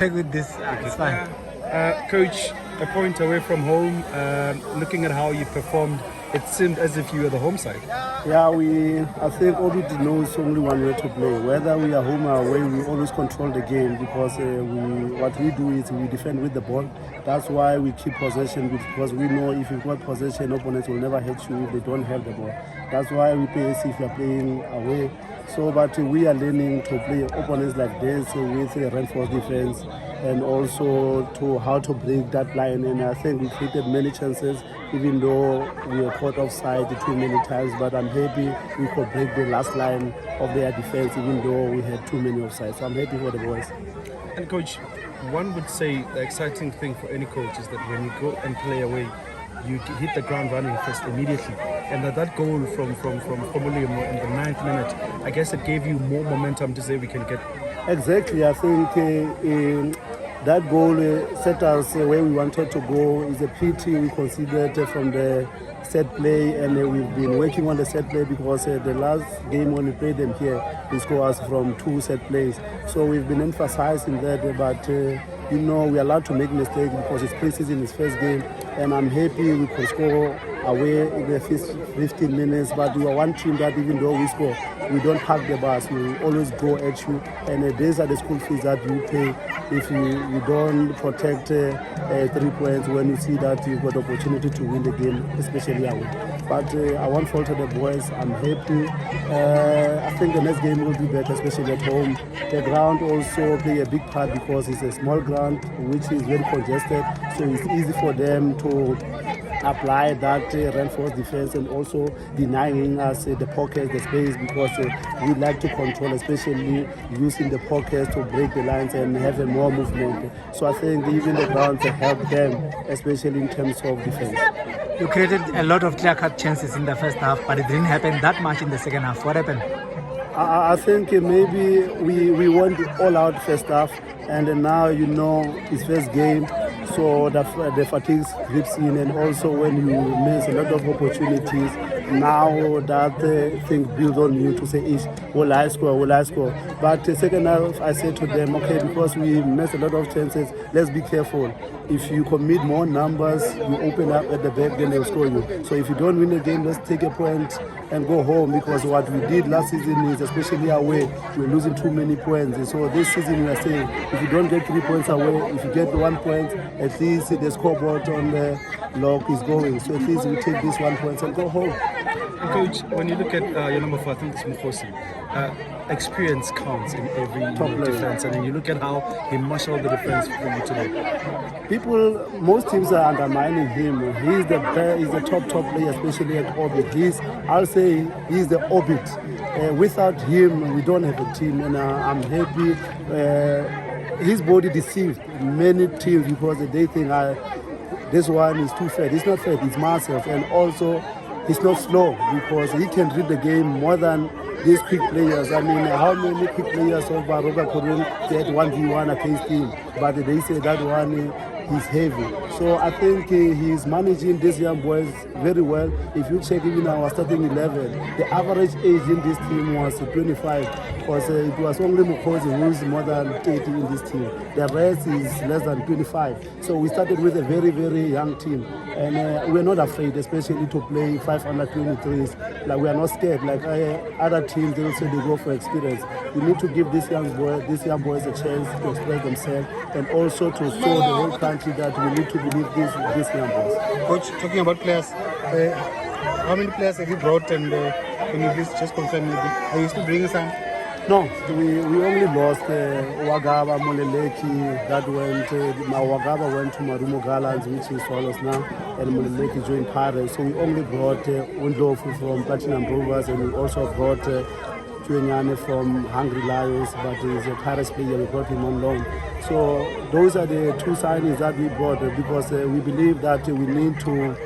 Check with this, it's fine. Coach, a point away from home, looking at how you performed, it seemed as if you were the home side. Yeah, I think Orbit knows only one way to play. Whether we are home or away, we always control the game because what we do is we defend with the ball. That's why we keep possession, because we know if you've got possession, opponents will never hit you if they don't have the ball. That's why we play as if we are playing away. So, but we are learning to play opponents like this with a reinforced defense and also to how to break that line. And I think we created many chances, even though we were caught offside too many times. But I'm happy we could break the last line of their defense, even though we had too many offsides. So I'm happy for the boys. And coach, one would say the exciting thing for any coach is that when you go and play away, you hit the ground running first immediately, and that goal from Pogiso in the 9th minute, I guess it gave you more momentum to say we can get. Exactly, I think that goal set us where we wanted to go. Is a pity we considered from the set play, and we've been working on the set play because the last game when we played them here, we scored us from 2 set plays. So we've been emphasizing that, but we're allowed to make mistakes because it's pre-season, it's first game, and I'm happy we could score away in the first 15 minutes. But we are one team that even though we score, we don't park the bus. We always go at you, and these are the school fees that you pay if you don't protect 3 points when you see that you've got the opportunity to win the game, especially away. But I won't falter the boys. I'm happy. I think the next game will be better, especially at home. The ground also play a big part because it's a small ground which is very congested, so it's easy for them to apply that reinforced defense and also denying us the pockets, the space, because we like to control, especially using the pockets to break the lines and have a more movement. So I think even the ground help them, especially in terms of defense. You created a lot of clear-cut chances in the first half, but it didn't happen that much in the second half. What happened? I think maybe we went all out first half, and now it's first game, so the fatigue creeps in, and also when you miss a lot of opportunities, now that thing builds on you to say, will I score? But second half, I said to them, okay, because we missed a lot of chances, let's be careful. If you commit more numbers, you open up at the back, then they'll score you. So if you don't win the game, let's take a point and go home, because what we did last season is, especially away, we're losing too many points. And so this season we are saying, if you don't get 3 points away, if you get 1 point, at least the scoreboard on the log is going. So at least we take this 1 point and go home. And coach, when you look at your number 4, I think it's Makhoye, experience counts in every defense, and then you look at how he marshaled the defense for you today. Most teams are undermining him. He's the top player, especially at Orbit. I'll say he's the Orbit. Without him, we don't have a team, and I'm happy. His body deceived many teams because they think this one is too fat. It's not fat, it's massive, and also he's not slow because he can read the game more than these quick players. I mean, how many quick players of Baroka couldn't get 1v1 against him? But they say that one is heavy. So I think he's managing these young boys very well. If you check even our starting 11, the average age in this team was 25, because it was only Makhoye who is more than 30 in this team. The rest is less than 25. So we started with a very, very young team. And we're not afraid, especially to play 523s. Like, we are not scared. Like other teams, they say they go for experience. We need to give these young boys a chance to express themselves, and also to show the whole country that we need to believe these young boys. Coach, talking about players, how many players have you brought, and can you please just confirm me? Are you still bringing some? No, we only lost Wagaba, Moleleki, that went, Wagaba went to Marumo Gallants, which is Swallows now, and Moleleki joined Pirates. So we only brought Undlofu from Platinum Rovers, and we also brought Chuenyane from Hungry Lions, but he's a Pirates player, we brought him on loan. So those are the 2 signings that we brought, because we believe that we need to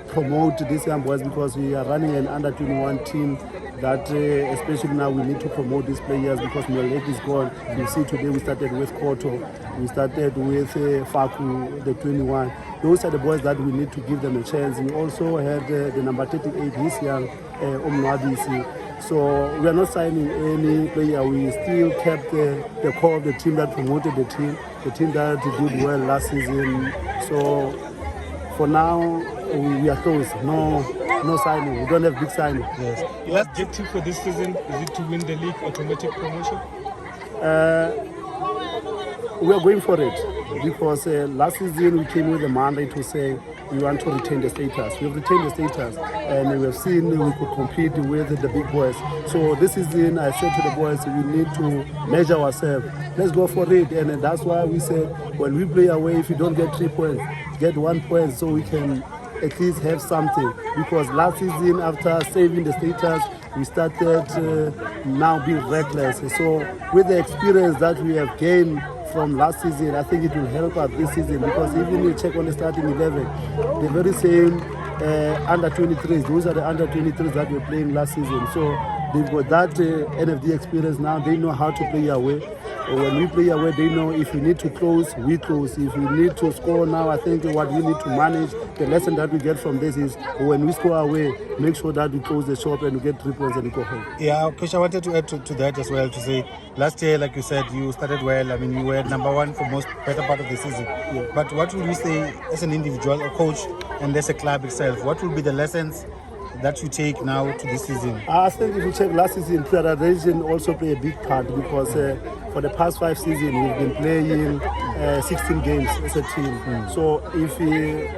promote these young boys, because we are running an under-21 team that especially now we need to promote these players, because Moleleki is gone. You see today we started with Koto, we started with Faku, the 21. Those are the boys that we need to give them a chance. We also had the number 38, he's young, Omnwadisi. So we are not signing any player. We still kept the core of the team that promoted the team that did well last season. So for now, we are close. No signing. We don't have big signing. Yes. Your objective for this season, is it to win the league, automatic promotion? We are going for it because last season we came with a mandate to say we want to retain the status. We have retained the status and we have seen we could compete with the big boys. So this season I said to the boys, we need to measure ourselves. Let's go for it. And that's why we said when we play away, if you don't get 3 points, get 1 point so we can at least have something. Because last season after saving the status, we started now being reckless. So with the experience that we have gained from last season, I think it will help us this season because even you check on the starting 11, the very same under 23s, those are the under 23s that were playing last season. So they've got that NFD experience now. They know how to play away. When we play away, they know if we need to close, we close. If we need to score now, I think what we need to manage, the lesson that we get from this is when we score away, make sure that we close the shop and we get 3 points and we go home. Yeah, Coach, I wanted to add to that as well, to say last year, like you said, you started well. I mean, you were number one for most better part of the season. Yeah. But what would you say as an individual, a coach, and as a club itself? What will be the lessons that you take now to this season? I think if you check last season, preparation also play a big part because for the past 5 seasons we've been playing 16 games as a team. So if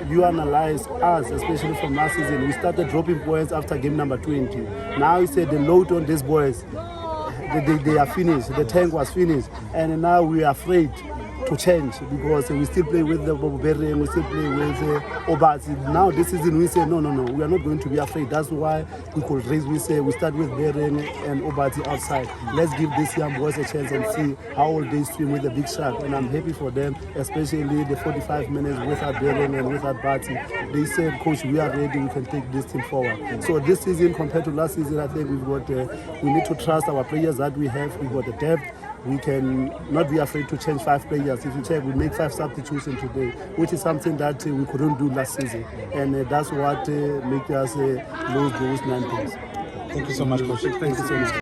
you analyze us, especially from last season, we started dropping points after game number 20. Now you say the load on these boys, they are finished, the tank was finished, and now we are afraid to change because we still play with the Berry and we still play with Obati. Now this season we say no, we are not going to be afraid. That's why we could raise. We say we start with Berry and Obati outside. Let's give these young boys a chance and see how will they swim with the big shark. And I'm happy for them, especially the 45 minutes without Berry and without Bati. They said, Coach, we are ready. We can take this team forward. So this season compared to last season, I think we've got. We need to trust our players that we have. We've got the depth. We can not be afraid to change 5 players. If you check, we make 5 substitutions today, which is something that we couldn't do last season. And that's what made us lose those 9 points. Thank you so much, Coach. Thank you so much.